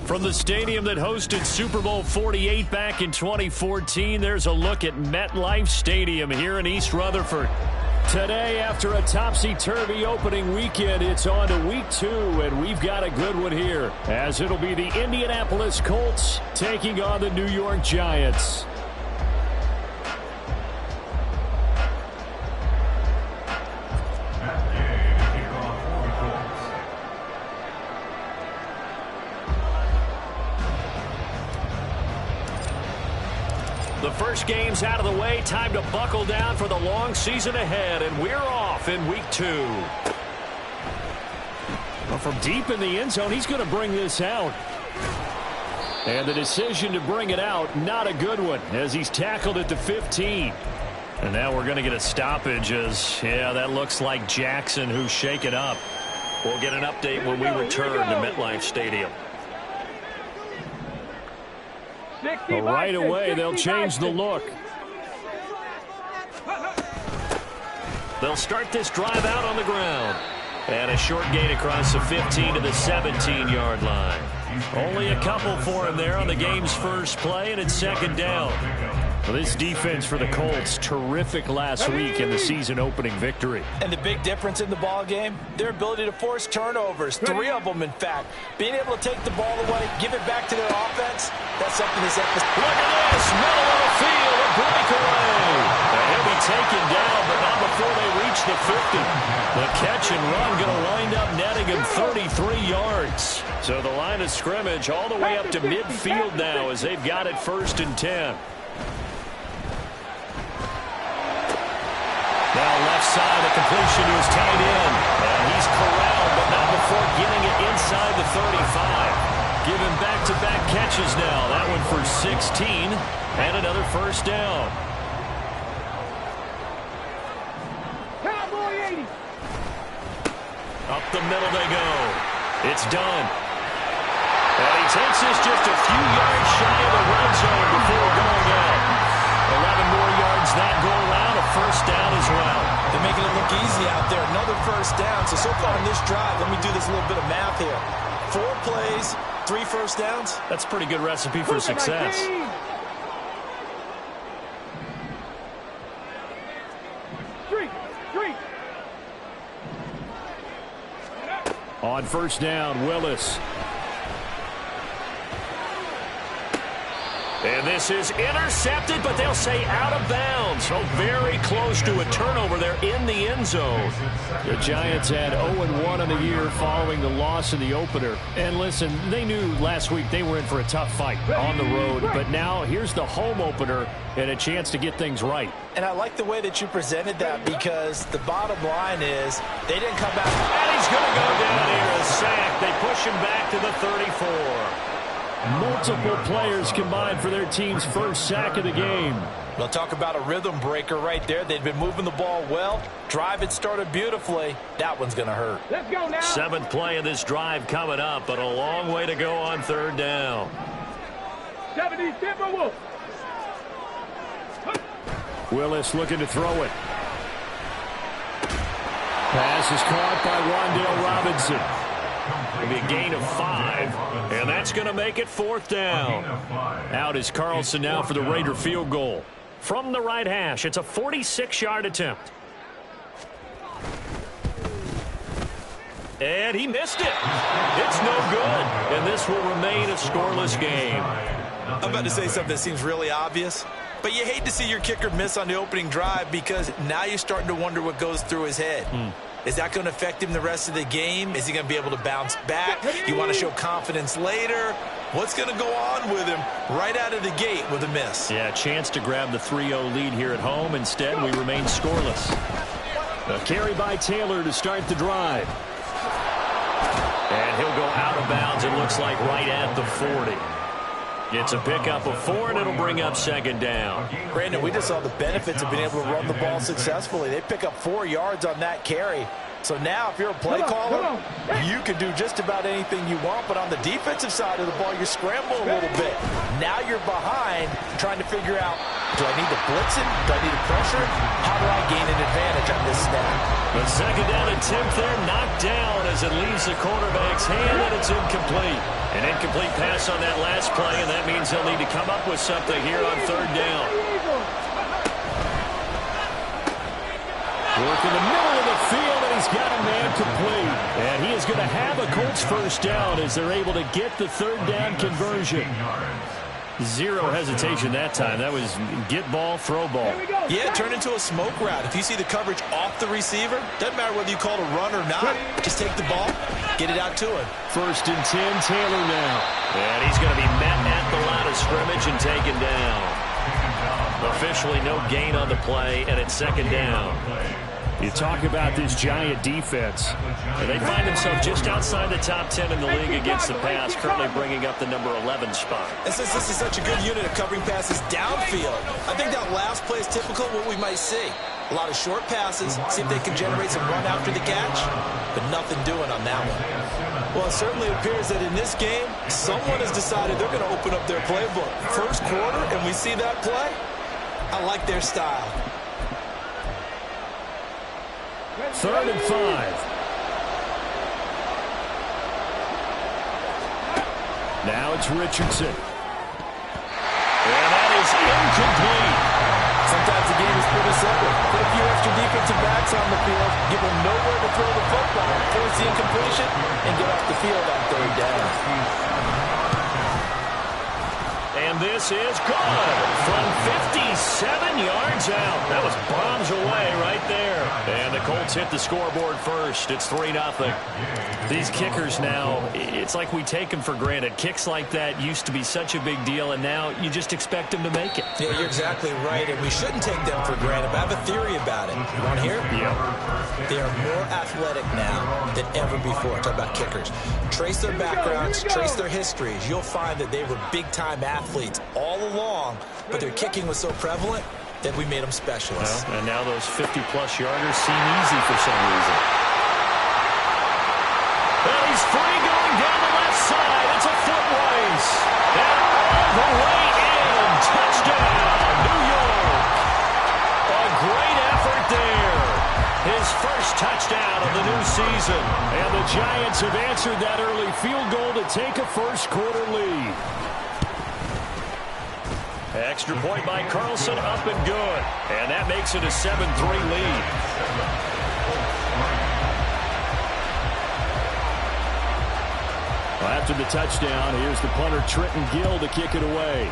From the stadium that hosted Super Bowl 48 back in 2014, there's a look at MetLife Stadium here in East Rutherford. Today, after a topsy-turvy opening weekend, it's on to week 2, and we've got a good one here, as it'll be the Indianapolis Colts taking on the New York Giants. The first game's out of the way. Time to buckle down for the long season ahead, and we're off in week 2. Well, from deep in the end zone, he's going to bring this out. And the decision to bring it out, not a good one, as he's tackled at the 15. And now we're going to get a stoppage as, yeah, that looks like Jackson who's shaken up. We'll get an update when we return to MetLife Stadium. Well, right away, they'll change the look. They'll start this drive out on the ground. And a short gain across the 15 to the 17-yard line. Only a couple for him there on the game's first play, and it's second down. Well, this defense for the Colts, terrific last week in the season-opening victory. And the big difference in the ball game, their ability to force turnovers, 3 of them, in fact. Being able to take the ball away, give it back to their offense, that's something that's emphasized. Look at this, middle of the field, a breakaway. And he'll be taken down, but not before they reach the 50. The catch and run going to wind up netting him 33 yards. So the line of scrimmage all the way up to midfield now as they've got it 1st and 10. Now left side, a completion to his tight end. And he's corralled, but not before getting it inside the 35. Giving back-to-back catches now. That one for 16 and another first down. Up the middle they go. It's done. And he takes this just a few yards shy of the red zone before going out. 11 more yards that go around, a first down as well. They're making it look easy out there. Another first down. So far in this drive, let me do this little bit of math here. 4 plays, 3 first downs. That's a pretty good recipe for success. On first down, Willis. And this is intercepted, but they'll say out of bounds. So very close to a turnover there in the end zone. The Giants had 0-1 on the year following the loss in the opener. And listen, they knew last week they were in for a tough fight on the road. But now here's the home opener and a chance to get things right. And I like the way that you presented that, because the bottom line is they didn't come back. And he's going to go down here, a sack. They push him back to the 34. Multiple players combined for their team's first sack of the game. We'll talk about a rhythm breaker right there. They've been moving the ball well. Drive had started beautifully. That one's going to hurt. Let's go now. 7th play of this drive coming up, but a long way to go on 3rd down. 70 Timberwolves. Willis looking to throw it. Pass is caught by Wan'Dale Robinson. It'll be a gain of 5, and that's going to make it 4th down. Out is Carlson now for the Raider field goal. From the right hash, it's a 46-yard attempt. And he missed it. It's no good, and this will remain a scoreless game. I'm about to say something that seems really obvious, but you hate to see your kicker miss on the opening drive, because now you're starting to wonder what goes through his head. Is that going to affect him the rest of the game? Is he going to be able to bounce back? You want to show confidence later? What's going to go on with him right out of the gate with a miss? Yeah, a chance to grab the 3-0 lead here at home. Instead, we remain scoreless. A carry by Taylor to start the drive. And he'll go out of bounds, it looks like, right at the 40. It's a pickup of 4, and it'll bring up 2nd down. Brandon, we just saw the benefits of being able to run the ball successfully. They pick up 4 yards on that carry. So now if you're a play caller, you can do just about anything you want. But on the defensive side of the ball, you scramble a little bit. Now you're behind trying to figure out, do I need to blitz it? Do I need to pressure it? How do I gain an advantage on this snap? The A second down attempt there, knocked down as it leaves the quarterback's hand, and it's incomplete. An incomplete pass on that last play, and that means they'll need to come up with something here on third down. Work in the middle of the field, and he's got a man complete. And he is going to have a Colts first down as they're able to get the third down conversion. Zero hesitation that time. That was get ball, throw ball. Yeah, turn into a smoke route. If you see the coverage off the receiver, doesn't matter whether you call it a run or not. Just take the ball, get it out to him. First and 10, Taylor now. And he's going to be met at the line of scrimmage and taken down. Officially no gain on the play, and it's second down. You talk about this Giant defense. And they find themselves just outside the top 10 in the league against the pass, currently bringing up the number 11 spot. And since this is such a good unit of covering passes downfield, I think that last play is typical of what we might see. A lot of short passes, see if they can generate some run after the catch, but nothing doing on that one. Well, it certainly appears that in this game, someone has decided they're going to open up their playbook. First quarter, and we see that play. I like their style. Third and 5. Now it's Richardson. And that is incomplete. Sometimes the game is pretty simple. Put a few extra defensive backs on the field, give them nowhere to throw the football, force the incompletion, and get off the field on third down. And this is good from 57 yards out. That was bombs away right there. And the Colts hit the scoreboard first. It's 3-0. These kickers now, it's like we take them for granted. Kicks like that used to be such a big deal, and now you just expect them to make it. Yeah, you're exactly right, and we shouldn't take them for granted. But I have a theory about it. You want to hear? Yeah. They are more athletic now than ever before. Talk about kickers. Trace their backgrounds, trace their histories. You'll find that they were big-time athletes all along, but their kicking was so prevalent that we made them specialists. Well, and now those 50-plus yarders seem easy for some reason. And he's free going down the left side. It's a foot race. And all the way in. Touchdown, New York. A great effort there. His first touchdown of the new season. And the Giants have answered that early field goal to take a first-quarter lead. Extra point by Carlson, up and good. And that makes it a 7-3 lead. Well, after the touchdown, here's the punter Trenton Gill to kick it away.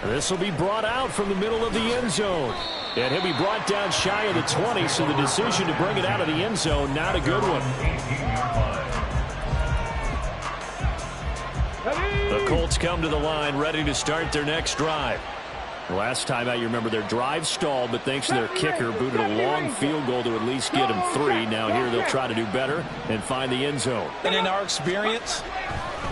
This will be brought out from the middle of the end zone. And he'll be brought down shy of the 20, so the decision to bring it out of the end zone, not a good one. The Colts come to the line ready to start their next drive. Last time out, you remember their drive stalled, but thanks to their kicker, booted a long field goal to at least get them 3. Now here they'll try to do better and find the end zone. And in our experience,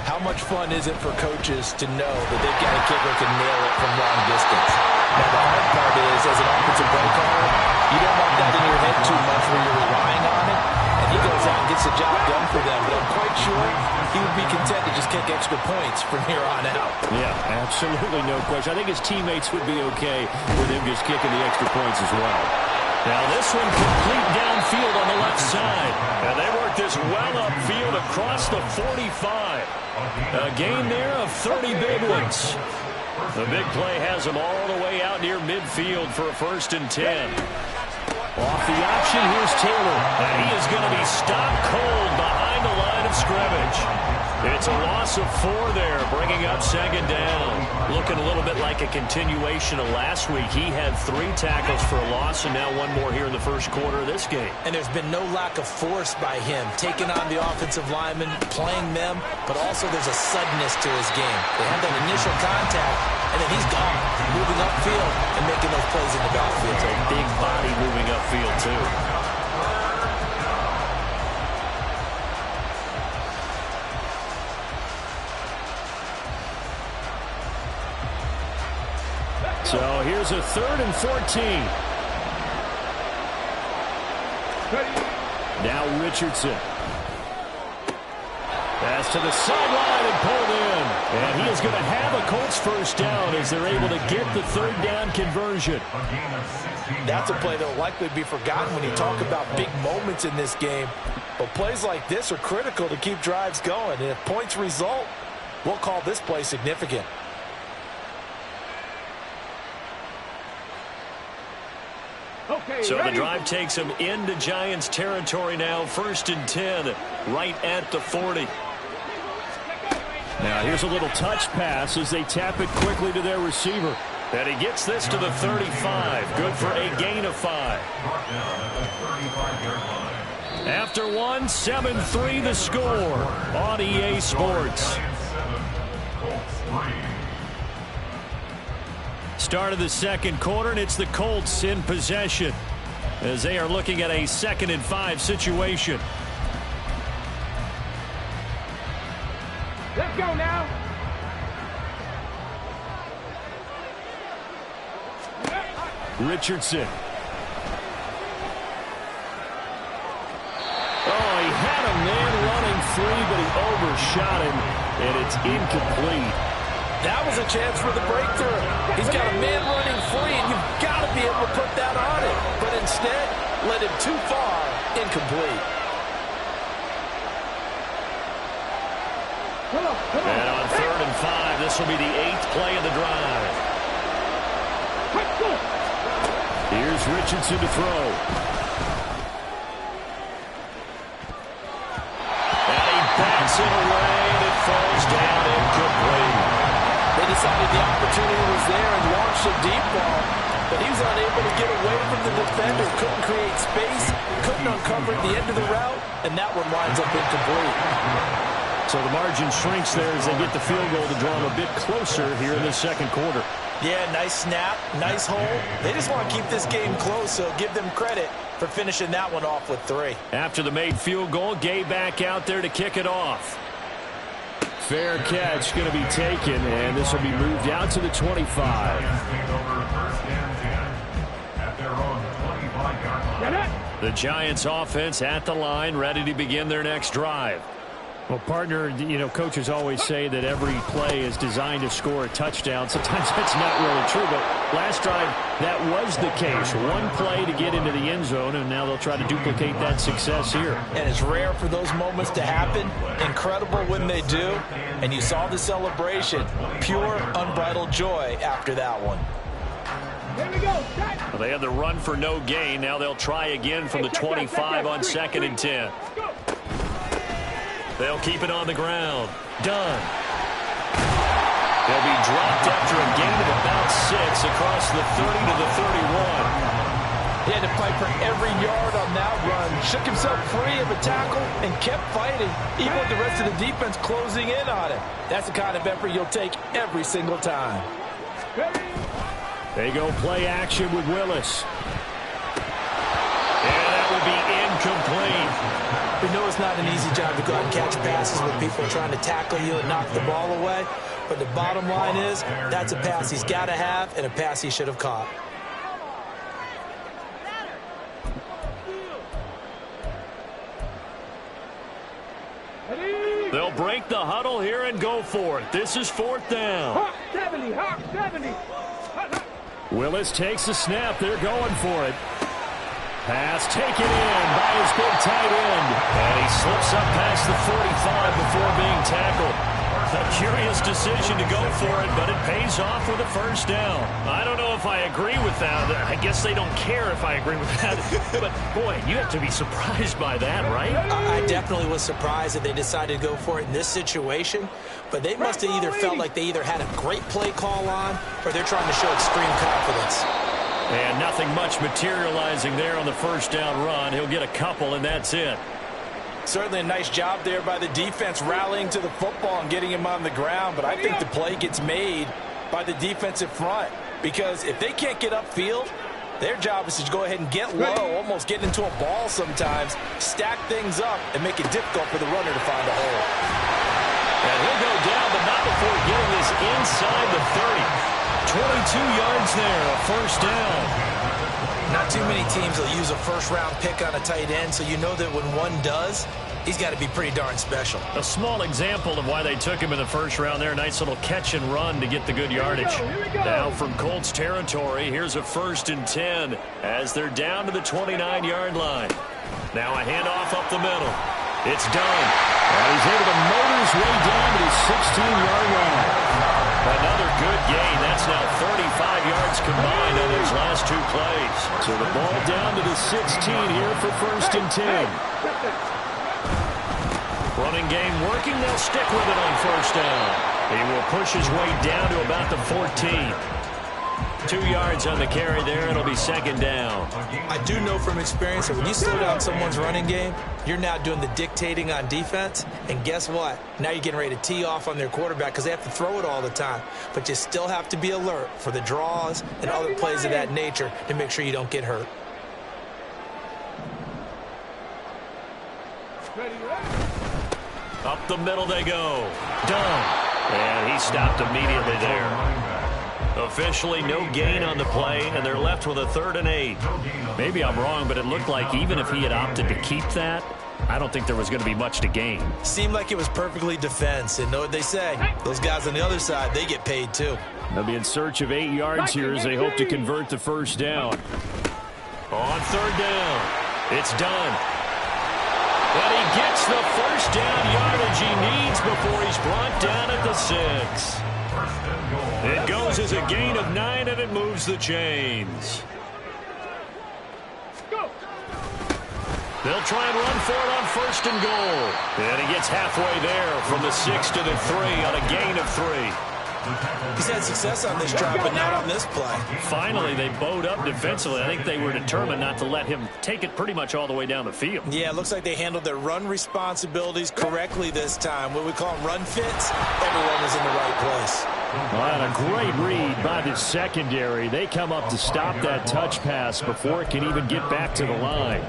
how much fun is it for coaches to know that they've got a kicker who can nail it from long distance? Now, the hard part is, as an offensive play caller, you don't want that in your head too much where you're relying on it. And he goes out and gets the job done for them. But I'm quite sure he would be content to just kick extra points from here on out. Yeah, absolutely no question. I think his teammates would be okay with him just kicking the extra points as well. Now this one complete downfield on the left side. And they work this well upfield across the 45. A gain there of 30 big ones. The big play has them all the way out near midfield for a 1st and 10. Off the option, here's Taylor. And he is going to be stopped cold behind the line of scrimmage. It's a loss of 4 there, bringing up 2nd down. Looking a little bit like a continuation of last week. He had 3 tackles for a loss, and now 1 more here in the first quarter of this game. And there's been no lack of force by him, taking on the offensive linemen, playing them, but also there's a suddenness to his game. They have that initial contact, and then he's gone, moving upfield and making those plays in the backfield. It's a big body moving upfield, too. So here's a 3rd and 14. Now Richardson. Pass to the sideline and pulled in. And he is going to have a Colts first down as they're able to get the third down conversion. That's a play that will likely be forgotten when you talk about big moments in this game. But plays like this are critical to keep drives going. And if points result, we'll call this play significant. Okay, so ready? the drive takes them into Giants territory now. 1st and 10, right at the 40. Now here's a little touch pass as they tap it quickly to their receiver. And he gets this to the 35. Good for a gain of 5. After one, 7-3 the score on EA Sports. Start of the second quarter, and it's the Colts in possession as they are looking at a 2nd and 5 situation. Let's go now. Richardson. Oh, he had a man running free, but he overshot him, and it's incomplete. That was a chance for the breakthrough. He's got a man running free, and you've got to be able to put that on it. But instead, led him too far, incomplete. Come on. And on 3rd and 5, this will be the 8th play of the drive. Here's Richardson to throw. And he backs it away, and it falls down incomplete. They decided the opportunity was there and launched a deep ball, but he was unable to get away from the defender, couldn't create space, couldn't uncover the end of the route, and that one winds up incomplete. So the margin shrinks there as they get the field goal to draw them a bit closer here in the second quarter. Yeah, nice snap, nice hole. They just want to keep this game close, so give them credit for finishing that one off with 3. After the made field goal, Gay back out there to kick it off. Fair catch going to be taken, and this will be moved out to the 25. The Giants offense at the line, ready to begin their next drive. Well, partner, you know, coaches always say that every play is designed to score a touchdown. Sometimes that's not really true, but last drive, that was the case. One play to get into the end zone, and now they'll try to duplicate that success here. And it's rare for those moments to happen. Incredible when they do. And you saw the celebration. Pure, unbridled joy after that one. Here we go. Well, they had the run for no gain. Now they'll try again from the 25 on 2nd and 10. They'll keep it on the ground. Done. They'll be dropped after a gain of about 6 across the 30 to the 31. He had to fight for every yard on that run. Shook himself free of a tackle and kept fighting, even with the rest of the defense closing in on him. That's the kind of effort you'll take every single time. They go play action with Willis. And that will be incomplete. We know it's not an easy job to go out and catch passes with people trying to tackle you and knock the ball away. But the bottom line is, that's a pass he's got to have and a pass he should have caught. They'll break the huddle here and go for it. This is 4th down. Hawk 70, Hawk 70. Willis takes the snap. They're going for it. Pass taken in by his big tight end. And he slips up past the 45 before being tackled. A curious decision to go for it, but it pays off with a 1st down. I don't know if I agree with that. I guess they don't care if I agree with that. But, boy, you have to be surprised by that, right? I definitely was surprised that they decided to go for it in this situation. But they must have either felt like they either had a great play call on or they're trying to show extreme confidence. And nothing much materializing there on the 1st down run. He'll get a couple, and that's it. Certainly a nice job there by the defense rallying to the football and getting him on the ground. But I think the play gets made by the defensive front. Because if they can't get upfield, their job is to go ahead and get low, almost get into a ball sometimes, stack things up, and make it difficult for the runner to find a hole. And he'll go down, but not before getting this inside the 30. 22 yards there, a 1st down. Not too many teams will use a 1st-round pick on a tight end, so you know that when one does, he's got to be pretty darn special. A small example of why they took him in the first round there. Nice little catch and run to get the good yardage. Here we go. Now from Colts territory, here's a 1st and 10 as they're down to the 29-yard line. Now a handoff up the middle. It's done. And he's able to motor his way down to his 16-yard line. Another good gain. That's now 35 yards combined on those last 2 plays. So the ball down to the 16 here for 1st and 10. Running game working. They'll stick with it on 1st down. He will push his way down to about the 14. 2 yards on the carry there. It'll be 2nd down. I do know from experience that when you slow down someone's running game, you're now doing the dictating on defense. And guess what? Now you're getting ready to tee off on their quarterback because they have to throw it all the time. But you still have to be alert for the draws and other plays of that nature to make sure you don't get hurt. Up the middle they go. Done. And he stopped immediately there. Officially no gain on the play, and they're left with a 3rd and 8. Maybe I'm wrong, but it looked like even if he had opted to keep that, I don't think there was going to be much to gain. Seemed like it was perfectly defense, and know what they say. Those guys on the other side, they get paid too. They'll be in search of 8 yards here as they hope to convert the 1st down. On 3rd down, it's done. And he gets the 1st down yardage he needs before he's brought down at the 6. It goes as a gain of 9, and it moves the chains. Go. They'll try and run for it on 1st and goal. And he gets halfway there from the 6 to the 3 on a gain of 3. He's had success on this drive, but not on this play. Finally, they bowed up defensively. I think they were determined not to let him take it pretty much all the way down the field. Yeah, it looks like they handled their run responsibilities correctly this time. What we call them run fits, everyone was in the right place. Well, and a great read by the secondary. They come up to stop that touch pass before it can even get back to the line.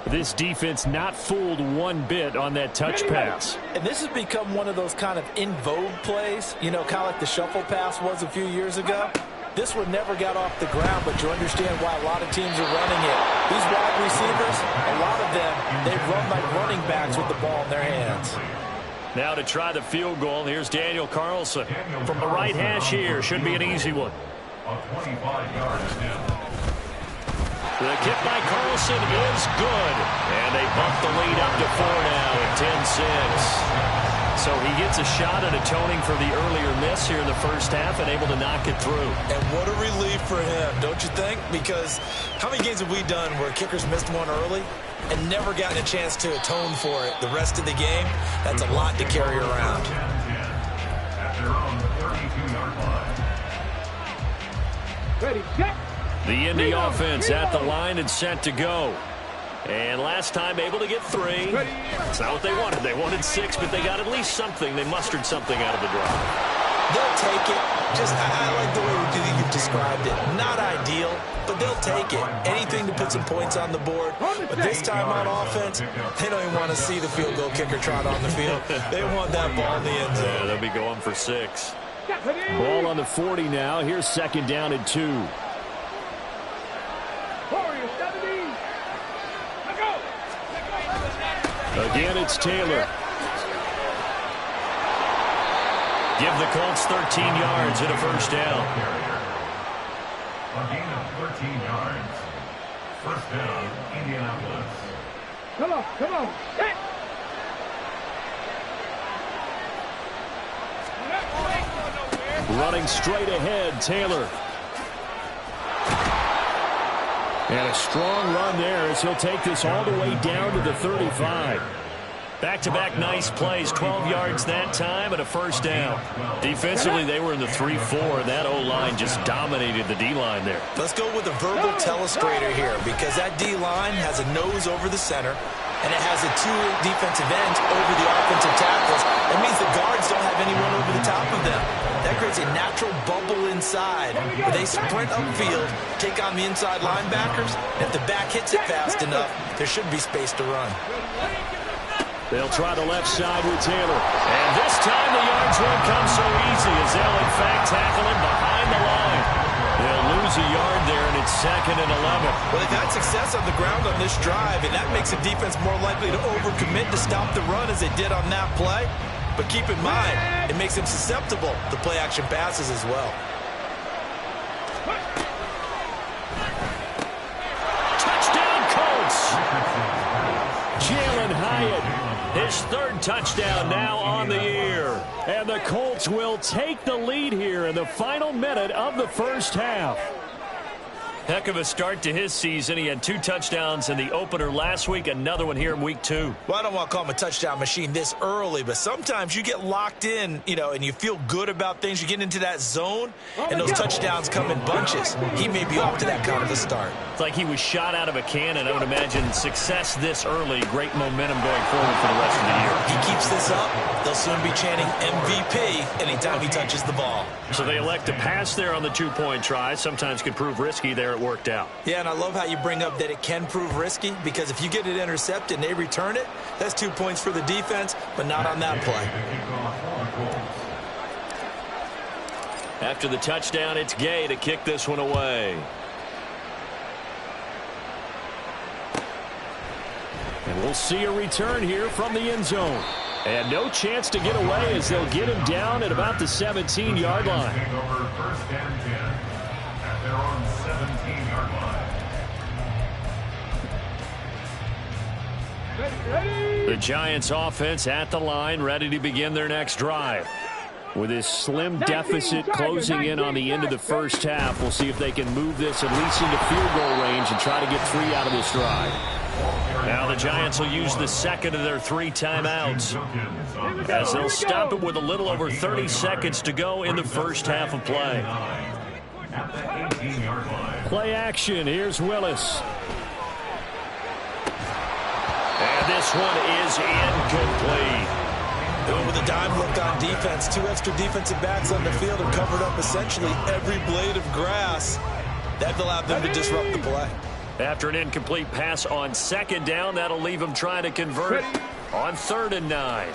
This defense not fooled one bit on that touch pass. And this has become one of those kind of in vogue plays, you know, kind of like the shuffle pass was a few years ago. This one never got off the ground, but you understand why a lot of teams are running it. These wide receivers, a lot of them, they run like running backs with the ball in their hands. Now to try the field goal, here's Daniel Carlson. From the right hash here, should be an easy one. 25 yards now. The kick by Carlson is good. And they bump the lead up to 4 now at 10-6. So he gets a shot at atoning for the earlier miss here in the first half and able to knock it through. And what a relief for him, don't you think? Because how many games have we done where kickers missed one early and never gotten a chance to atone for it the rest of the game? That's a lot to carry around. At their own 32-yard line. Ready, check. The Indy offense at the line and set to go. And last time able to get 3. It's not what they wanted. They wanted 6, but they got at least something. They mustered something out of the drive. They'll take it. Just, I like the way you've described it. Not ideal, but they'll take it. Anything to put some points on the board. But this time on offense, they don't even want to see the field goal kicker trot on the field. They want that ball in the end zone. Yeah, they'll be going for 6. Ball on the 40 now. Here's 2nd down and 2. Again, it's Taylor. Give the Colts 13 yards and a first down. A gain of 13 yards. First down, Indianapolis. Come on, come on. Hit. Running straight ahead, Taylor. And a strong run there as he'll take this all the way down to the 35. Back-to-back nice plays, 12 yards that time and a first down. Defensively, they were in the 3-4. That O-line just dominated the D-line there. Let's go with a verbal telestrator here because that D-line has a nose over the center and it has the 2 defensive ends over the offensive tackles. That means the guards don't have anyone over the top of them. That creates a natural bubble inside where they sprint upfield, take on the inside linebackers. And if the back hits it fast enough, there should be space to run. They'll try the left side with Taylor. And this time the yards won't come so easy as they'll in fact tackle him behind the line. They'll lose a yard there and It's 2nd and 11. Well, they've had success on the ground on this drive, and that makes the defense more likely to overcommit to stop the run as they did on that play. But keep in mind, it makes them susceptible to play-action passes as well. Touchdown, Colts! Jalen Hyatt, his 3rd touchdown now on the year. And the Colts will take the lead here in the final minute of the first half. Heck of a start to his season. He had 2 touchdowns in the opener last week, another one here in week 2. Well, I don't want to call him a touchdown machine this early, but sometimes you get locked in, and you feel good about things. You get into that zone, and those touchdowns come in bunches. He may be off to that kind of a start. It's like he was shot out of a cannon. I would imagine success this early, great momentum going forward for the rest of the year. He keeps this up, they'll soon be chanting MVP anytime he touches the ball. So they elect to pass there on the 2-point try. Sometimes could prove risky there. It worked out. Yeah, and I love how you bring up that it can prove risky, because if you get it intercepted and they return it, that's 2 points for the defense, but not on that play. After the touchdown, it's Gay to kick this one away. And we'll see a return here from the end zone. And no chance to get away as they'll get him down at about the 17-yard line. Taking over 1st and 10 at their own 17-yard line. The Giants offense at the line, ready to begin their next drive. With this slim deficit closing in on the end of the first half, we'll see if they can move this at least into field goal range and try to get 3 out of this drive. Now the Giants will use the 2nd of their 3 timeouts, as they'll stop it with a little over 30 seconds to go in the first half of play. Play action. Here's Willis. And this one is incomplete. With a dime look on defense, 2 extra defensive backs on the field have covered up essentially every blade of grass. That allowed them to disrupt the play. After an incomplete pass on 2nd down, that'll leave him trying to convert on 3rd and 9. A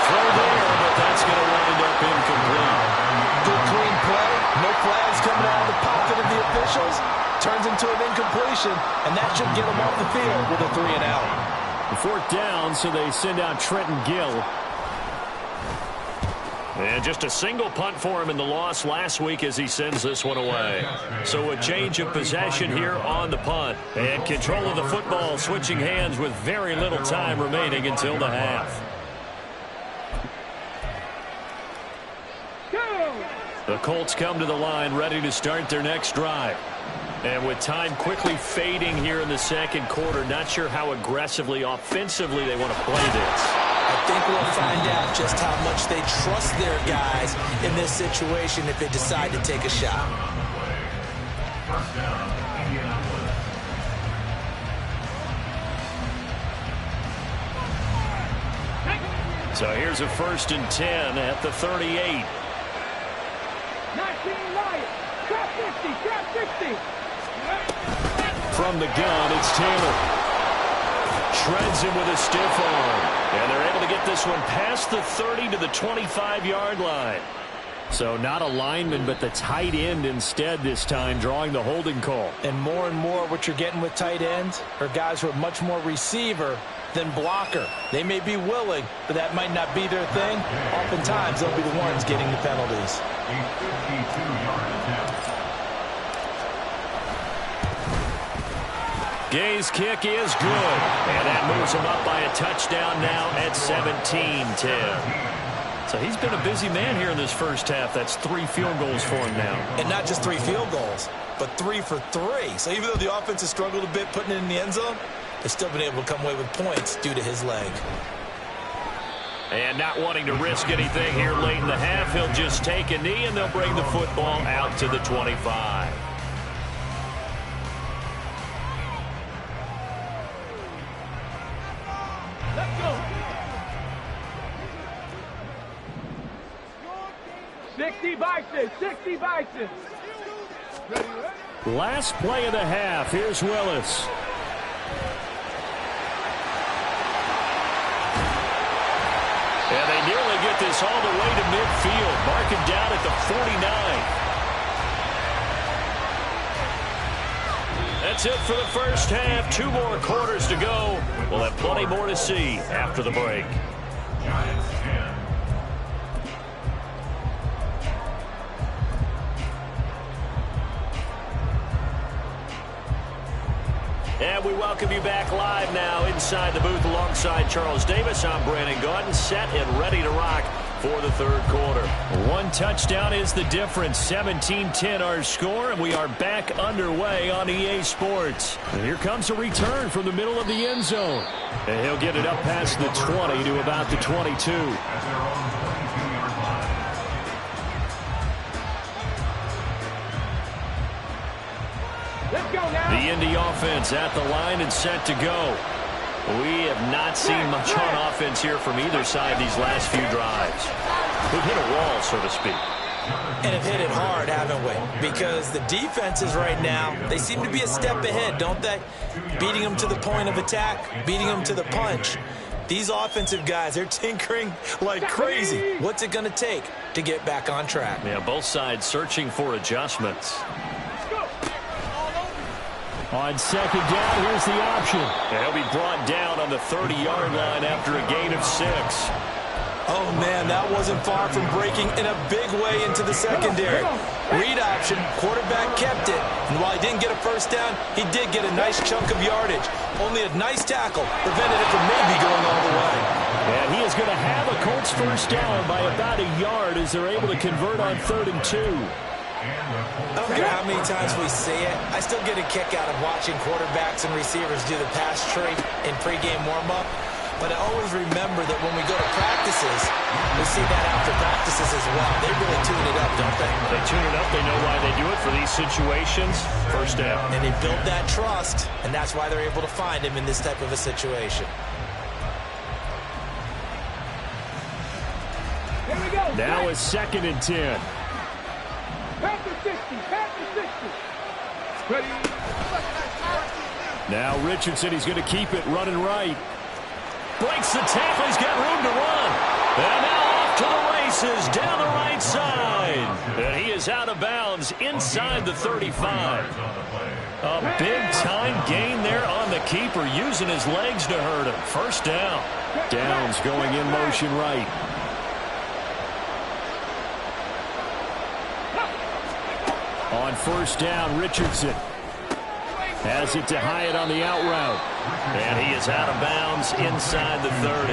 throw there, but that's going to wind up incomplete. Good clean play. No flags coming out of the pocket of the officials. Turns into an incompletion, and that should get him off the field with a 3 and out. 4th down, so they send out Trenton Gill. And just a single punt for him in the loss last week as he sends this one away. So a change of possession here on the punt. And control of the football switching hands with very little time remaining until the half. The Colts come to the line ready to start their next drive. And with time quickly fading here in the 2nd quarter, not sure how aggressively, offensively they want to play this. I think we'll find out just how much they trust their guys in this situation if they decide to take a shot. So here's a 1st and 10 at the 38. 19 Lions. Trap 50. Trap 60. From the gun, it's Taylor. Shreds him with a stiff arm. And they're able to get this one past the 30 to the 25-yard line. So not a lineman, but the tight end instead this time, drawing the holding call. And more what you're getting with tight ends are guys who are much more receiver than blocker. They may be willing, but that might not be their thing. Oftentimes, they'll be the ones getting the penalties. A 52-yard attempt. Gay's kick is good. And that moves him up by a touchdown now at 17-10. So he's been a busy man here in this first half. That's 3 field goals for him now. And not just 3 field goals, but 3 for 3. So even though the offense has struggled a bit putting it in the end zone, they've still been able to come away with points due to his leg. And not wanting to risk anything here late in the half, he'll just take a knee, and they'll bring the football out to the 25. Let's go. 60 Bison. 60 Bison. Last play of the half. Here's Willis. And they nearly get take this all the way to midfield. Mark him down at the 49. That's it for the first half. 2 more quarters to go. We'll have plenty more to see after the break. Giants 10. And we welcome you back live now inside the booth alongside Charles Davis. I'm Brandon Gaudin, set and ready to rock for the third quarter. 1 touchdown is the difference. 17-10 our score, and we are back underway on EA Sports. And here comes a return from the middle of the end zone. And he'll get it up past the 20 to about the 22. At their own 22-yard line. Let's go now. The Indy offense at the line and set to go. We have not seen much on offense here from either side these last few drives. We've hit a wall, so to speak. And have hit it hard, haven't we? Because the defenses right now, they seem to be a step ahead, don't they? Beating them to the point of attack, beating them to the punch. These offensive guys, they're tinkering like crazy. What's it going to take to get back on track? Yeah, both sides searching for adjustments. On second down, here's the option. And he'll be brought down on the 30-yard line after a gain of 6. Oh, man, that wasn't far from breaking in a big way into the secondary. Read option, quarterback kept it. And while he didn't get a first down, he did get a nice chunk of yardage. Only a nice tackle prevented it from maybe going all the way. And he is going to have a Colts first down by about a yard as they're able to convert on 3rd and 2. I don't care how many times we see it. I still get a kick out of watching quarterbacks and receivers do the pass tree in pregame warm-up. But I always remember that when we go to practices, we see that after practices as well. They really tune it up, don't they? They tune it up. They know why they do it for these situations. First down. And they build that trust, and that's why they're able to find him in this type of a situation. Here we go. Now it's 2nd and 10. Pass to 60. Pass to 60. Ready. Now Richardson, he's going to keep it running right. Breaks the tackle. He's got room to run. And now off to the races down the right side. And he is out of bounds inside the 35. A big-time gain there on the keeper, using his legs to hurt him. First down. Downs going in motion right. On first down, Richardson has it to Hyatt on the out route. And he is out of bounds inside the 30.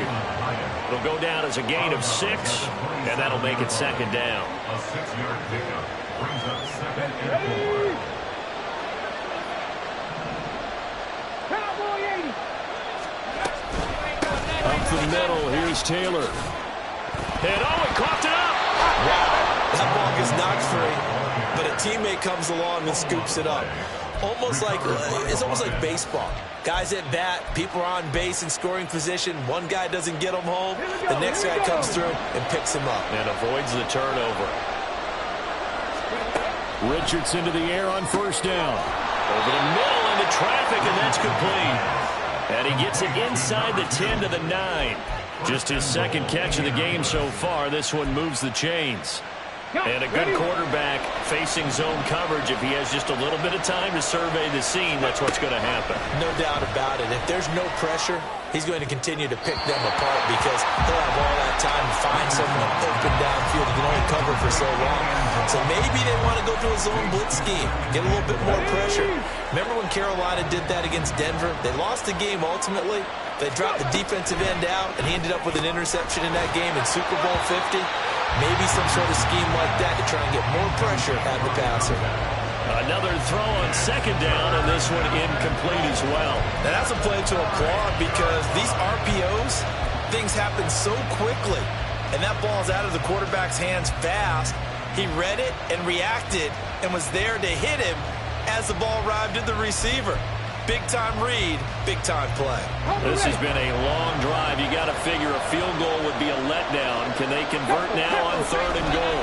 It'll go down as a gain of 6, and that'll make it 2nd down. A 6-yard pickup brings up 2nd and 4. Cowboy 80. Up the middle, here's Taylor. And he coughed it up. Wow, that ball gets knocked free, but a teammate comes along and scoops it up. It's almost like baseball. Guys at bat, people are on base in scoring position. One guy doesn't get him home. The next guy comes through and picks him up. And avoids the turnover. Richardson to the air on first down. Over the middle into traffic, and that's complete. And he gets it inside the 10 to the 9. Just his 2nd catch of the game so far. This one moves the chains. And a good quarterback facing zone coverage. If he has just a little bit of time to survey the scene, that's what's going to happen. No doubt about it. If there's no pressure, he's going to continue to pick them apart because he'll have all that time to find someone open downfield. He can only cover for so long. So maybe they want to go to a zone blitz scheme, get a little bit more pressure. Remember when Carolina did that against Denver? They lost the game ultimately. They dropped the defensive end out, and he ended up with an interception in that game in Super Bowl 50. Maybe some sort of scheme like that to try and get more pressure at the passer. Another throw on 2nd down, and this one incomplete as well. And that's a play to applaud because these RPOs, things happen so quickly. And that ball's out of the quarterback's hands fast. He read it and reacted and was there to hit him as the ball arrived at the receiver. Big-time read, big-time play. This has been a long drive. You got to figure a field goal would be a letdown. Can they convert now on 3rd and goal?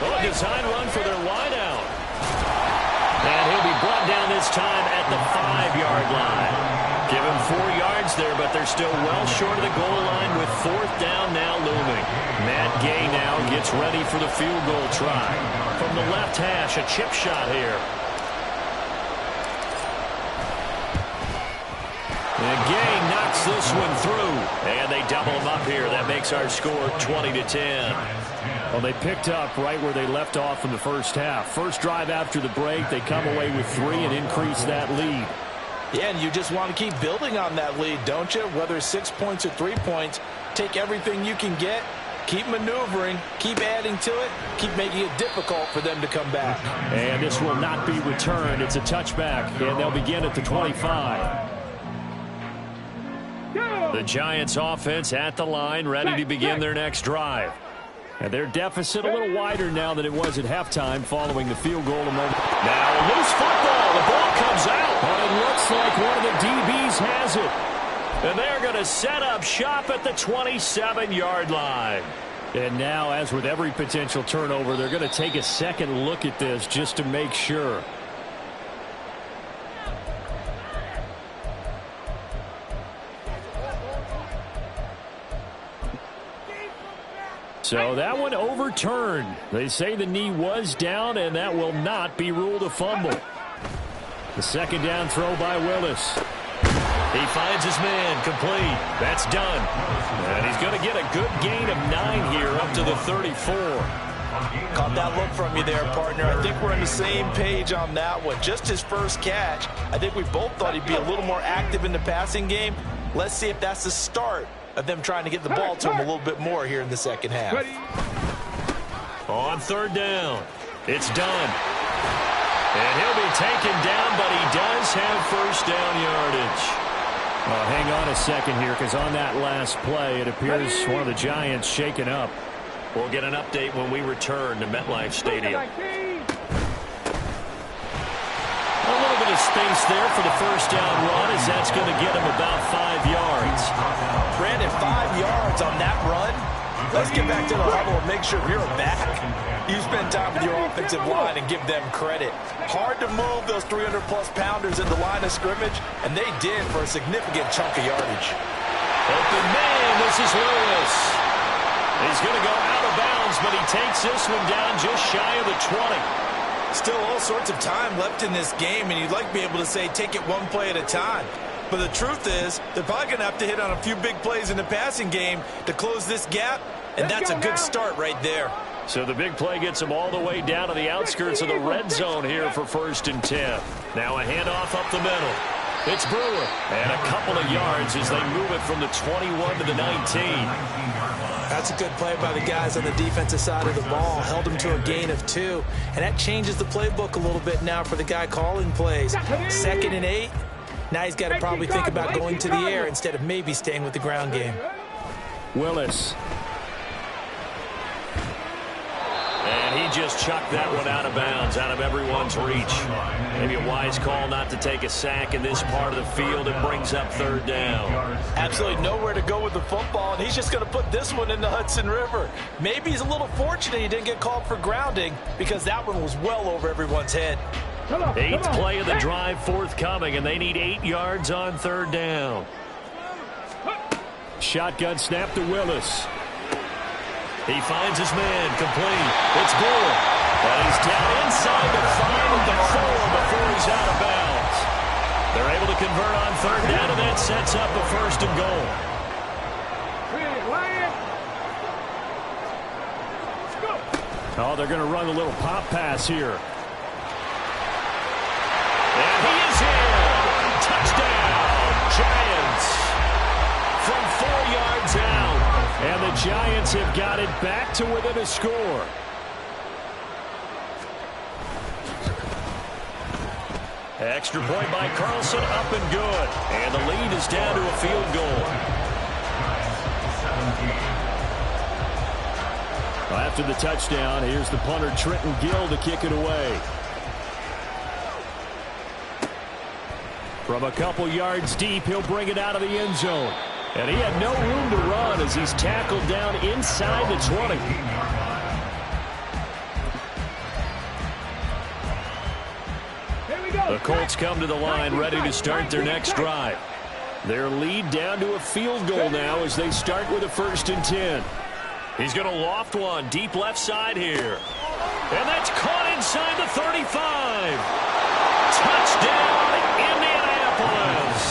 Well, a design run for their wideout. And he'll be brought down this time at the 5-yard line. Give him 4 yards there, but they're still well short of the goal line with 4th down now looming. Matt Gay now gets ready for the field goal try. From the left hash, a chip shot here. And Gay knocks this one through. And they double him up here. That makes our score 20-10. Well, they picked up right where they left off in the first half. First drive after the break, they come away with 3 and increase that lead. Yeah, and you just want to keep building on that lead, don't you? Whether it's 6 points or 3 points, take everything you can get, keep maneuvering, keep adding to it, keep making it difficult for them to come back. And this will not be returned. It's a touchback, and they'll begin at the 25. The Giants offense at the line, ready to begin their next drive. And their deficit a little wider now than it was at halftime following the field goal a moment. Now a loose football. The ball comes out. But it looks like one of the DBs has it. And they're going to set up shop at the 27-yard line. And now, as with every potential turnover, they're going to take a second look at this just to make sure. So that one overturned. They say the knee was down, and that will not be ruled a fumble. The second down throw by Willis. He finds his man, complete. That's done. And he's going to get a good gain of 9 here up to the 34. Caught that look from you there, partner. I think we're on the same page on that one. Just his first catch. I think we both thought he'd be a little more active in the passing game. Let's see if that's the start of them trying to get the ball to him a little bit more here in the second half. On third down, it's done. And he'll be taken down, but he does have first down yardage. Well, hang on a second here, because on that last play, it appears one of the Giants shaken up. We'll get an update when we return to MetLife Stadium. A little bit of space there for the first down run, as that's going to get him about 5 yards. Brandon, 5 yards on that run. Let's get back to the huddle and make sure you're back. You spend time with your offensive line and give them credit. Hard to move those 300-plus pounders in the line of scrimmage, and they did for a significant chunk of yardage. Open man, this is Lewis. He's going to go out of bounds, but he takes this one down just shy of the 20. Still all sorts of time left in this game, and you'd like to be able to say take it one play at a time. But the truth is, they're probably going to have to hit on a few big plays in the passing game to close this gap, and that's a good start right there. So the big play gets them all the way down to the outskirts of the red zone here for 1st and 10. Now a handoff up the middle. It's Brewer. And a couple of yards as they move it from the 21 to the 19. That's a good play by the guys on the defensive side of the ball. Held him to a gain of 2. And that changes the playbook a little bit now for the guy calling plays. 2nd and 8. Now he's got to probably think about going to the air instead of maybe staying with the ground game. Willis. And he just chucked that one out of bounds, out of everyone's reach. Maybe a wise call not to take a sack in this part of the field. It brings up 3rd down. Absolutely nowhere to go with the football, and he's just going to put this one in the Hudson River. Maybe he's a little fortunate he didn't get called for grounding, because that one was well over everyone's head. 8th play of the drive forthcoming, and they need 8 yards on 3rd down. Shotgun snap to Willis. He finds his man, complete. It's Brewer. And he's down inside the 5 at the 4 before he's out of bounds. They're able to convert on 3rd down, and that sets up a 1st and goal. Oh, they're going to run a little pop pass here. And he is in. Touchdown, Giants. From 4 yards out. And the Giants have got it back to within a score. Extra point by Carlson, up and good. And the lead is down to a field goal. After the touchdown, here's the punter Trenton Gill to kick it away. From a couple yards deep, he'll bring it out of the end zone. And he had no room to run as he's tackled down inside the 20. The Colts come to the line ready to start their next drive. Their lead down to a field goal now as they start with a 1st and 10. He's going to loft one deep left side here. And that's caught inside the 35. Touchdown, Indianapolis.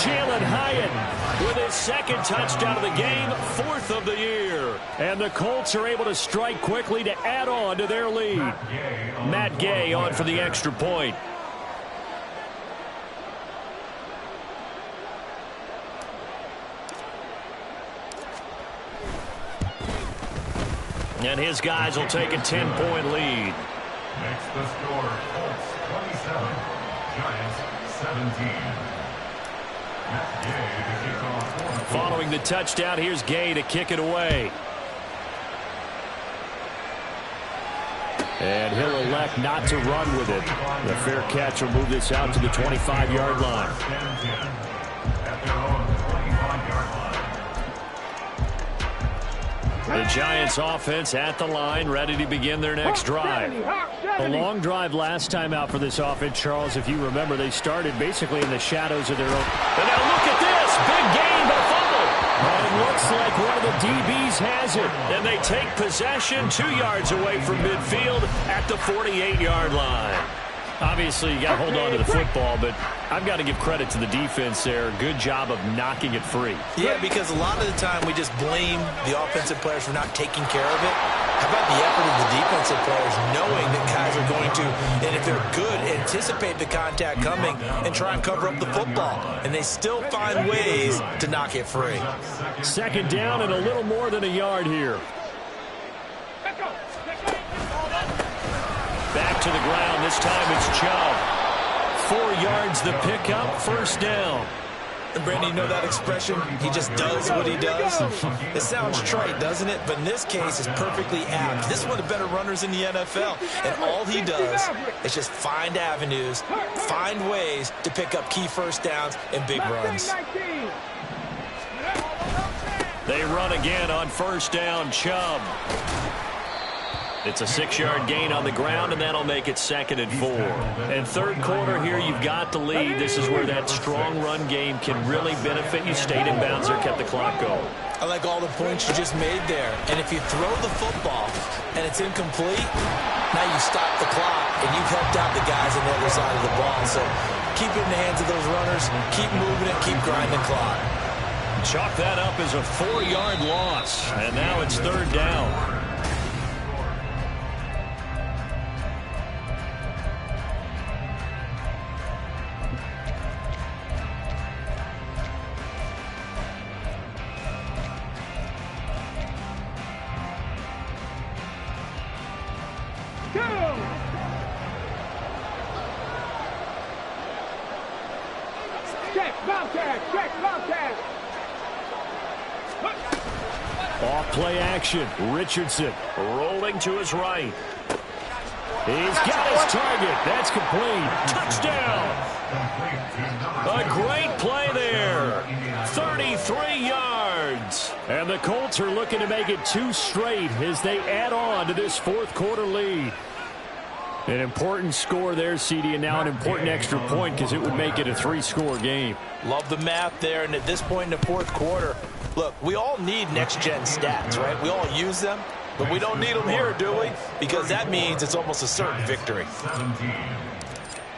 Jalen Hyatt with his 2nd touchdown of the game, 4th of the year. And the Colts are able to strike quickly to add on to their lead. Matt Gay on for the extra point. And his guys will take a 10-point lead. Makes the score Colts 27, Giants 17. Matt Gay to kick off. Following the touchdown, here's Gay to kick it away. And he'll elect not to run with it. The fair catch will move this out to the 25-yard line. At their own 25-yard line. The Giants offense at the line, ready to begin their next drive. A long drive last time out for this offense, Charles. If you remember, they started basically in the shadows of their own. And now look at this. Big gain, but fumble. And it looks like one of the DBs has it. And they take possession 2 yards away from midfield at the 48-yard line. Obviously, you got to hold on to the football, but I've got to give credit to the defense there. Good job of knocking it free. Yeah, because a lot of the time we just blame the offensive players for not taking care of it. How about the effort of the defensive players knowing that guys are going to, and if they're good, anticipate the contact coming and try and cover up the football. And they still find ways to knock it free. 2nd down and a little more than a yard here. Back to the ground. This time it's Chubb. 4 yards the pickup, 1st down. And Brandon, you know that expression? He just does what he does. It sounds trite, doesn't it? But in this case, it's perfectly apt. This is one of the better runners in the NFL. And all he does is just find avenues, find ways to pick up key 1st downs and big runs. They run again on 1st down, Chubb. It's a 6-yard gain on the ground, and that'll make it 2nd and 4. And 3rd quarter here, you've got the lead. This is where that strong run game can really benefit you. Stayed in bounds there, kept the clock going. I like all the points you just made there. And if you throw the football and it's incomplete, now you stop the clock, and you've helped out the guys on the other side of the ball. So keep it in the hands of those runners. Keep moving it. Keep grinding clock. Chalk that up as a 4-yard loss. And now it's 3rd down. Off play action. Richardson rolling to his right. He's got his target. That's complete. Touchdown. A great play there. 33 yards. And the Colts are looking to make it 2 straight as they add on to this 4th quarter lead. An important score there, CD, and now an important extra point because it would make it a 3-score game. Love the math there, and at this point in the 4th quarter, look, we all need next-gen stats, right? We all use them, but we don't need them here, do we? Because that means it's almost a certain victory.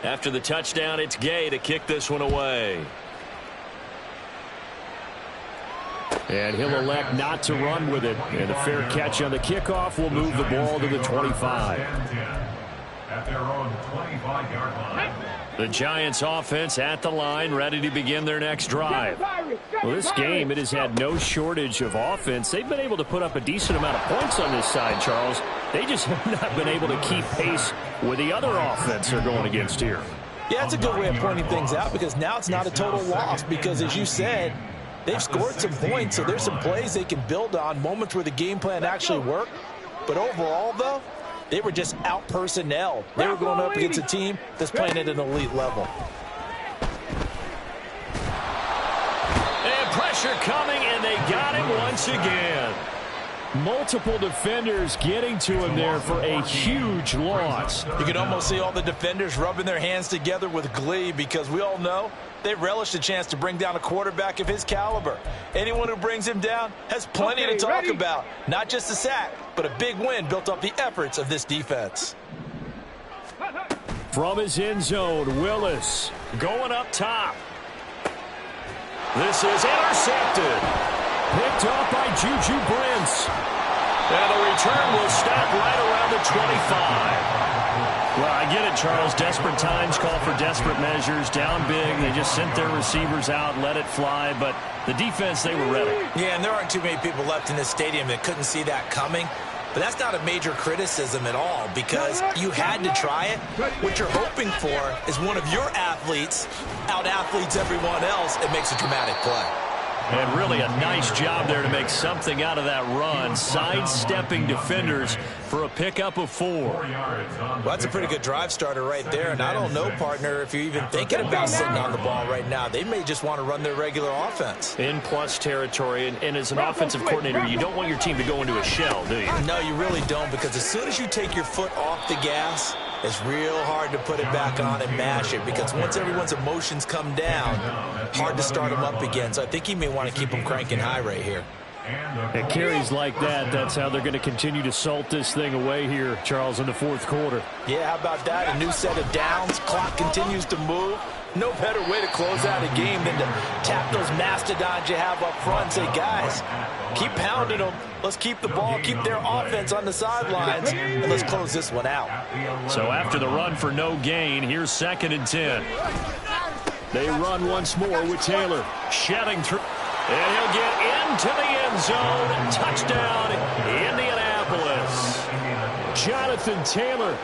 After the touchdown, it's Gay to kick this one away. And he'll elect not to run with it. And a fair catch on the kickoff will move the ball to the 25. At their own 25-yard line. The Giants offense at the line, ready to begin their next drive. Well, this game, it has had no shortage of offense. They've been able to put up a decent amount of points on this side, Charles. They just have not been able to keep pace with the other offense they're going against here. Yeah, it's a good way of pointing things out because now it's not a total loss because, as you said, they've scored some points, so there's some plays they can build on, moments where the game plan actually worked. But overall, though, they were just out-personnel. They were going up against a team that's playing at an elite level. And pressure coming, and they got him once again. Multiple defenders getting to him there for a huge loss. You can almost see all the defenders rubbing their hands together with glee because we all know they relish the chance to bring down a quarterback of his caliber. Anyone who brings him down has plenty to talk about. Not just a sack, but a big win built up the efforts of this defense. From his end zone, Willis going up top. This is intercepted. Picked up by Juju Brents. And the return will stop right around the 25. Well, I get it, Charles. Desperate times call for desperate measures. Down big, they just sent their receivers out, let it fly. But the defense, they were ready. Yeah, and there aren't too many people left in this stadium that couldn't see that coming. But that's not a major criticism at all because you had to try it. What you're hoping for is one of your athletes out-athletes everyone else and makes a dramatic play. And really a nice job there to make something out of that run, sidestepping defenders for a pickup of 4. Well, that's a pretty good drive starter right there. And I don't know, partner, if you're even thinking about sitting on the ball right now. They may just want to run their regular offense. In plus territory, and as an offensive coordinator, you don't want your team to go into a shell, do you? No, you really don't, because as soon as you take your foot off the gas, it's real hard to put it back on and mash it, because once everyone's emotions come down, hard to start them up again. So I think you may want to keep them cranking high right here. At carries like that, that's how they're going to continue to salt this thing away here, Charles, in the fourth quarter. Yeah, how about that? A new set of downs. Clock continues to move. No better way to close out a game than to tap those mastodons you have up front and say, guys, keep pounding them. Let's keep the ball, keep their offense on the sidelines, and let's close this one out. So after the run for no gain, here's 2nd and 10. They run once more with Taylor. Shedding through. And he'll get into the end zone. Touchdown, Indianapolis. Jonathan Taylor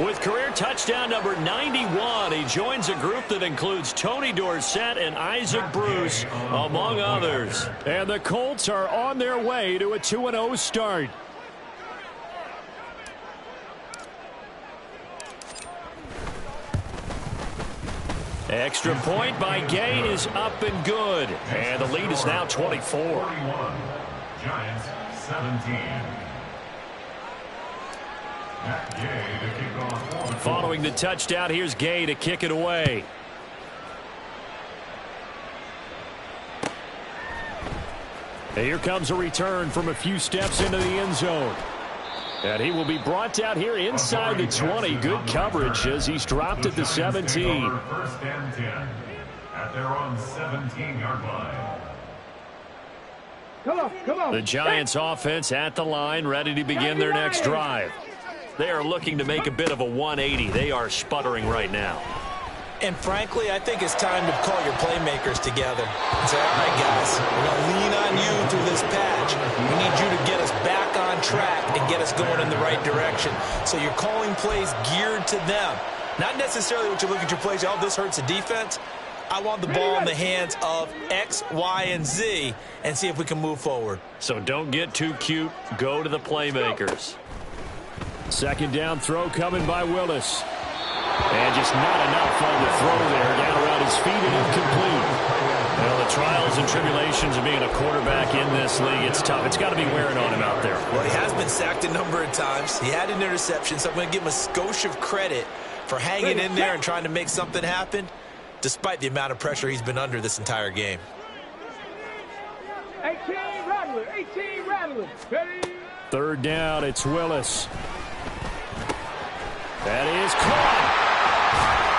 with career touchdown number 91. He joins a group that includes Tony Dorsett and Isaac Bruce, among others. And the Colts are on their way to a 2-0 start. Extra point by Gay is up and good. And the lead is now 24. 41. Giants 17. Gay to kick off. Following the touchdown, here's Gay to kick it away. And here comes a return from a few steps into the end zone. And he will be brought down here inside the 20. Good coverage as he's dropped at the 17. First and 10 at their own 17-yard line. Come on. The Giants offense at the line, ready to begin their next drive. They are looking to make a bit of a 180. They are sputtering right now. And frankly, I think it's time to call your playmakers together and say, all right, guys, we're going to lean on you through this patch. We need you to get us back on track and get us going in the right direction. So you're calling plays geared to them. Not necessarily what you look at your plays, oh, this hurts the defense. I want the ball in the hands of X, Y, and Z and see if we can move forward. So don't get too cute. Go to the playmakers. 2nd down throw coming by Willis. And just not enough on the throw there. Down around his feet and incomplete. Well, the trials and tribulations of being a quarterback in this league, it's tough. It's got to be wearing on him out there. Well, he has been sacked a number of times. He had an interception, so I'm going to give him a skosh of credit for hanging in there and trying to make something happen, despite the amount of pressure he's been under this entire game. 18 Rattler. 3rd down, it's Willis. That is caught.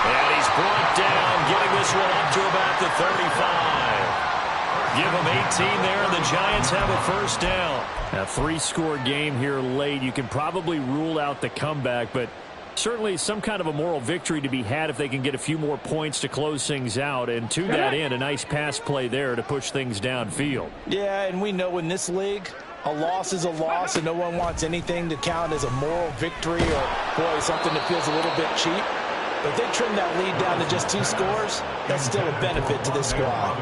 And he's brought down, getting this one up to about the 35. Give him 18 there, and the Giants have a 1st down. A 3-score game here late. You can probably rule out the comeback, but certainly some kind of a moral victory to be had if they can get a few more points to close things out. And to that end, a nice pass play there to push things downfield. Yeah, and we know in this league, a loss is a loss, and no one wants anything to count as a moral victory or, boy, something that feels a little bit cheap. But if they trim that lead down to just 2 scores, that's still a benefit to this squad.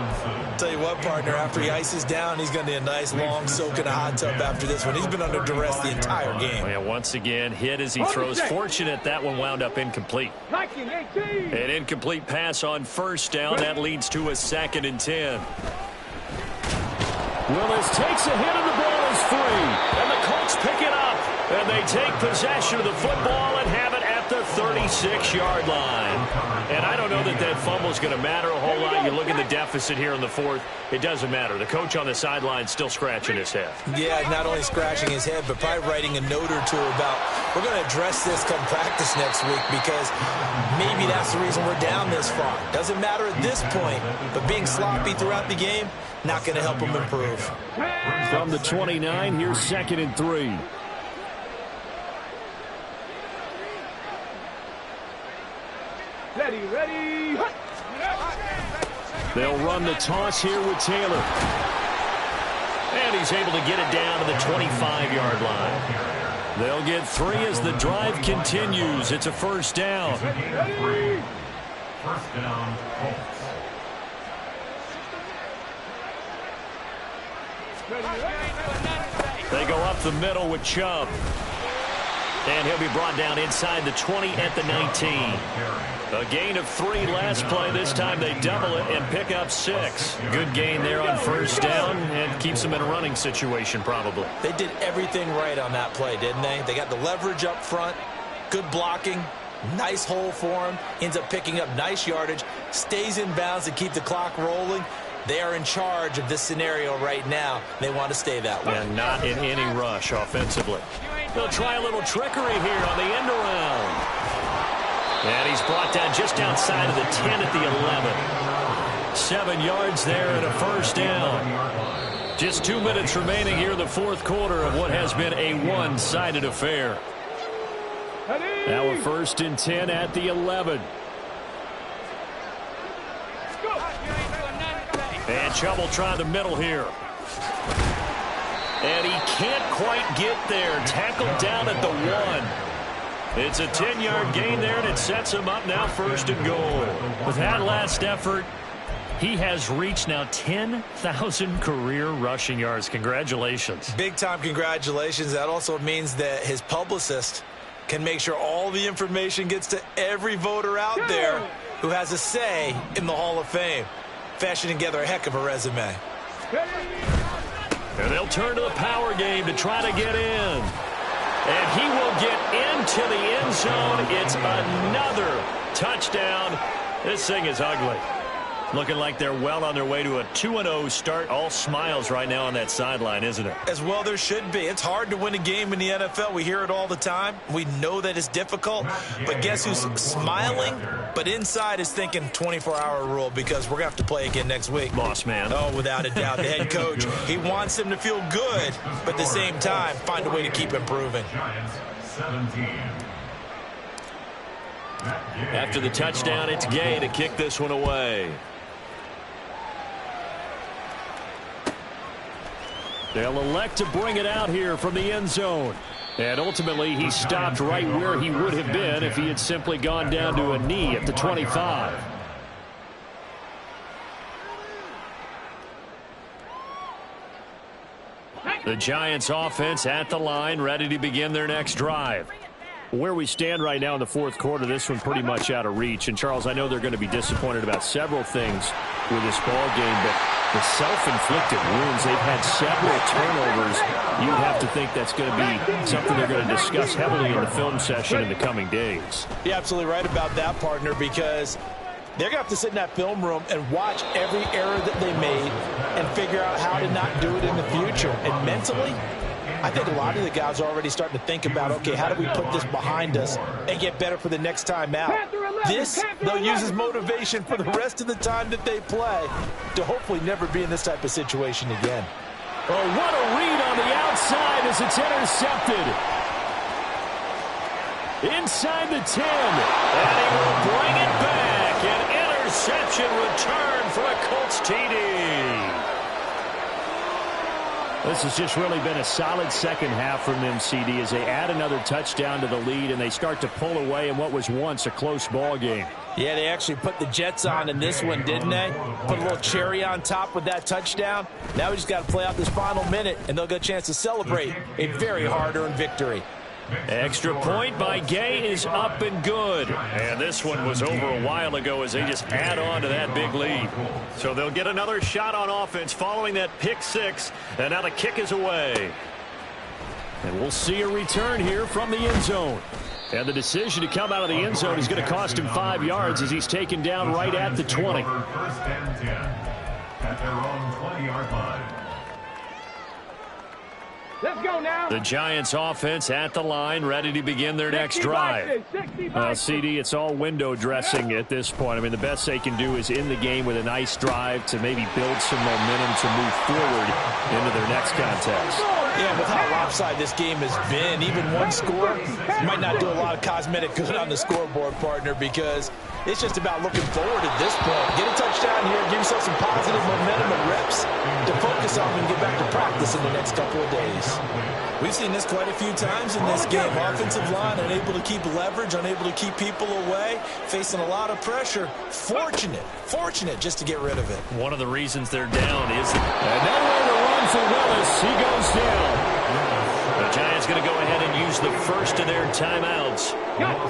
Tell you what, partner, after he ices down, he's going to need a nice, long soak in a hot tub after this one. He's been under duress the entire game. Yeah, once again, hit as he throws. Fortunate that one wound up incomplete. An incomplete pass on 1st down. That leads to a 2nd and 10. Willis takes a hit and the ball is free. And the And they take possession of the football and have it at the 36-yard line. And I don't know that that fumble is going to matter a whole lot. You look at the deficit here in the fourth, it doesn't matter. The coach on the sideline still scratching his head. Yeah, not only scratching his head, but probably writing a note or two about, we're going to address this come practice next week because maybe that's the reason we're down this far. Doesn't matter at this point, but being sloppy throughout the game, not going to help him improve. From the 29, here's 2nd and 3. Ready. They'll run the toss here with Taylor. And he's able to get it down to the 25-yard line. They'll get 3 as the drive continues. It's a first down. First down, Colts. They go up the middle with Chubb. And he'll be brought down inside the 20 at the 19. A gain of 3 last play. This time they double it and pick up 6. Good gain there on first down and keeps them in a running situation probably. They did everything right on that play, didn't they? They got the leverage up front, good blocking, nice hole for him, ends up picking up nice yardage, stays in bounds to keep the clock rolling. They are in charge of this scenario right now. They want to stay that way. And not in any rush offensively. They'll try a little trickery here on the end around. And he's brought down just outside of the 10 at the 11. 7 yards there and a first down. Just 2 minutes remaining here in the fourth quarter of what has been a one-sided affair. Now a 1st and 10 at the 11. And Chubb will try the middle here. And he can't quite get there. Tackled down at the 1. It's a 10-yard gain there, and it sets him up now 1st and goal. With that last effort, he has reached now 10,000 career rushing yards. Congratulations. Big-time congratulations. That also means that his publicist can make sure all the information gets to every voter out there who has a say in the Hall of Fame. Fashioning together a heck of a resume. And they'll turn to the power game to try to get in. And he will get into the end zone. It's another touchdown. This thing is ugly. Looking like they're well on their way to a 2-0 start. All smiles right now on that sideline, isn't it? As well there should be. It's hard to win a game in the NFL. We hear it all the time. We know that it's difficult. But guess who's smiling? But inside is thinking 24-hour rule because we're going to have to play again next week. Boss man. Oh, without a doubt. The head coach, he wants them to feel good, but at the same time, find a way to keep improving. Giants 17. After the touchdown, it's Gay to kick this one away. They'll elect to bring it out here from the end zone. And ultimately, he stopped right where he would have been if he had simply gone down to a knee at the 25. The Giants offense at the line, ready to begin their next drive. Where we stand right now in the fourth quarter, this one pretty much out of reach. And, Charles, I know they're going to be disappointed about several things with this ball game, but the self-inflicted wounds, they've had several turnovers. You'd have to think that's going to be something they're going to discuss heavily in the film session in the coming days. You're absolutely right about that, partner, because they're going to have to sit in that film room and watch every error that they made and figure out how to not do it in the future. And mentally, I think a lot of the guys are already starting to think about, okay, how do we put this behind us and get better for the next time out? This, they'll use as motivation for the rest of the time that they play to hopefully never be in this type of situation again. Oh, what a read on the outside as it's intercepted. Inside the 10. And he will bring it back. An interception return for a Colts TD. This has just really been a solid second half from them, CD, as they add another touchdown to the lead and they start to pull away in what was once a close ball game. Yeah, they actually put the Jets on in this one, didn't they? Put a little cherry on top with that touchdown. Now we just got to play out this final minute, and they'll get a chance to celebrate a very hard-earned victory. Extra point by Gay is up and good. And this one was over a while ago as they just add on to that big lead. So they'll get another shot on offense following that pick six. And now the kick is away. And we'll see a return here from the end zone. And the decision to come out of the end zone is going to cost him 5 yards as he's taken down right at the 20. First and 10 at their own 20-yard line. Let's go now. The Giants offense at the line, ready to begin their next drive. CD, it's all window dressing at this point. I mean, the best they can do is in the game with a nice drive to maybe build some momentum to move forward into their next contest. Yeah, with how lopsided this game has been, even one score might not do a lot of cosmetic good on the scoreboard, partner, because it's just about looking forward at this point. Get a touchdown here, give yourself some positive momentum and reps to focus on and get back to practice in the next couple of days. We've seen this quite a few times in this game. Offensive line unable to keep leverage, unable to keep people away, facing a lot of pressure. Fortunate just to get rid of it. One of the reasons they're down is nowhere to run for Willis. He goes down. The Giants going to go ahead and use the first of their timeouts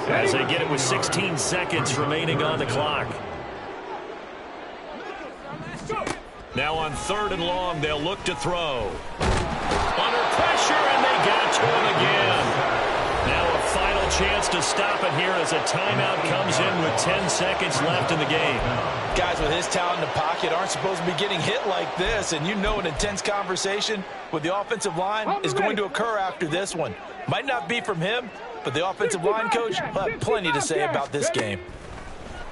as they get it with 16 seconds remaining on the clock. Now on 3rd and long, they'll look to throw. Under pressure, and they got to him again. Now a final chance to stop it here as a timeout comes in with 10 seconds left in the game. Guys with his talent in the pocket aren't supposed to be getting hit like this, and you know an intense conversation with the offensive line is going to occur after this one. Might not be from him, but the offensive line coach will have plenty to say about this game.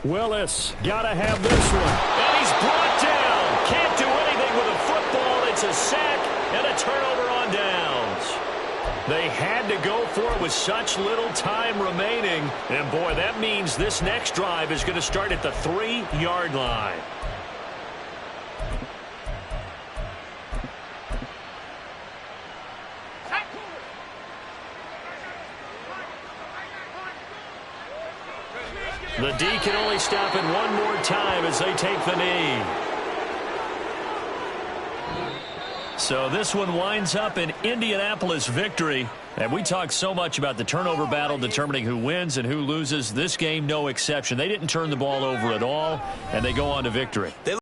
Willis, got to have this one. And he's brought down. Can't do anything with a football. It's a sack and a turnover on downs. They had to go for it with such little time remaining. And, boy, that means this next drive is going to start at the 3-yard line. The D can only stop it one more time as they take the knee. So this one winds up an Indianapolis victory. And we talk so much about the turnover battle determining who wins and who loses. This game, no exception. They didn't turn the ball over at all, and they go on to victory.